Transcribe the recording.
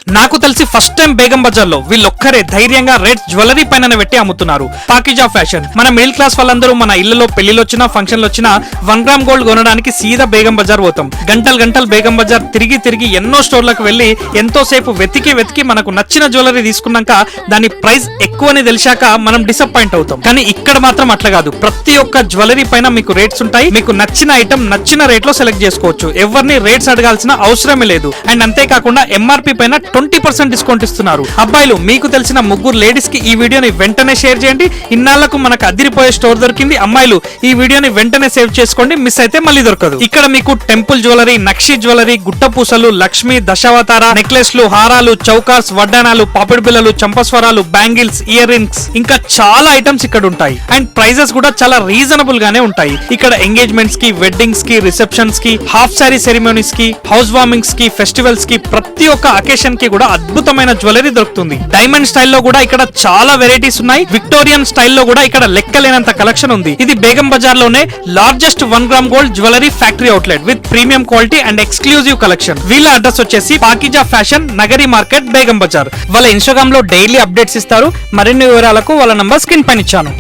నాకు తెలిసి first time Begum Bazar లో వీళ్ళొక్కరే ధైర్యంగా రేట్స్ జ్యువెలరీ పైన పెట్టి అమ్ముతున్నారు. పాకిజా ఫ్యాషన్. మన మిడిల్ క్లాస్ వాళ్ళందరూ మన ఇళ్లలో పెళ్లిలో వచ్చినా ఫంక్షన్లు వచ్చినా 1 గ్రామ్ గోల్డ్ కొనడానికి సీదా బేగం బజార్ పోతాం. గంటలు బేగం బజార్ తిరిగి ఎన్నో స్టోర్లకు వెళ్లి ఎంతో సేపు వెతికి మనకు నచ్చిన జ్యువెలరీ తీసుకున్నాక దాని ప్రైస్ ఎక్కువని తెలిసాక మనం డిసప్పాయింట్ అవుతాం. కానీ ఇక్కడ మాత్రం అట్లా కాదు. ప్రతి ఒక్క జ్యువెలరీ పైన మీకు రేట్స్ ఉంటాయి. మీకు నచ్చిన ఐటమ్ నచ్చిన రేట్ లో సెలెక్ట్ చేసుకోవచ్చు. ఎవరిని రేట్స్ అడగాల్సిన అవసరమే లేదు. అండ్ అంతేకాకుండా ఎంఆర్పీ పైన 20% డిస్కౌంట్ ఇస్తున్నారు. అబ్బాయిలు, మీకు తెలిసిన ముగ్గురు లేడీస్ కి ఈ వీడియోని వెంటనే షేర్ చేయండి. ఇన్నాళ్లకు మనకు అదిరిపోయే స్టోర్ దొరికింది. అమ్మాయిలు, ఈ వీడియోని వెంటనే సేవ్ చేసుకోండి, మిస్ అయితే మళ్ళీ దొరకదు. ఇక్కడ మీకు టెంపుల్ జ్యువెలరీ, నక్షి జ్యువెలరీ, గుట్టపూసలు, లక్ష్మి, దశావతార, నెక్లెస్లు, హారాలు, చౌకాస్, వడ్డానాలు, పాపిడి బిళ్ళలు, చంపస్వరాలు, బ్యాంగిల్స్, ఇయర్ రింగ్స్ ఇంకా చాలా ఐటమ్స్ ఇక్కడ ఉంటాయి. అండ్ ప్రైజెస్ కూడా చాలా రీజనబుల్ గానే ఉంటాయి. ఇక్కడ ఎంగేజ్మెంట్స్ కి, వెడ్డింగ్స్ కి, రిసెప్షన్స్ కి, హాఫ్ సారీ సెరిమోనీస్ కి, హౌస్ వార్మింగ్స్ కి, ఫెస్టివల్స్ కి, ప్రతి ఒక్క అకేషన్ కి కూడా అద్భుతమైన జ్యువెలరీ దొరుకుతుంది. డైమండ్ స్టైల్లో కూడా ఇక్కడ చాలా వెరైటీస్ ఉన్నాయి. విక్టోరియన్ స్టైల్లో కూడా ఇక్కడ లెక్కలేనంత కలెక్షన్ ఉంది. ఇది బేగం బజార్ లోనే largest 1 gram gold jewellery factory outlet with premium quality and exclusive collection. వీళ్ళ అడ్రస్ వచ్చేసి పాకిజా ఫ్యాషన్, నగరి మార్కెట్, బేగం బజార్. వాళ్ళ ఇన్స్టాగ్రామ్ లో డైలీ అప్డేట్స్ ఇస్తారు. మరిన్ని వివరాలకు వాళ్ళ నంబర్ స్క్రీన్ పైన ఇచ్చాను.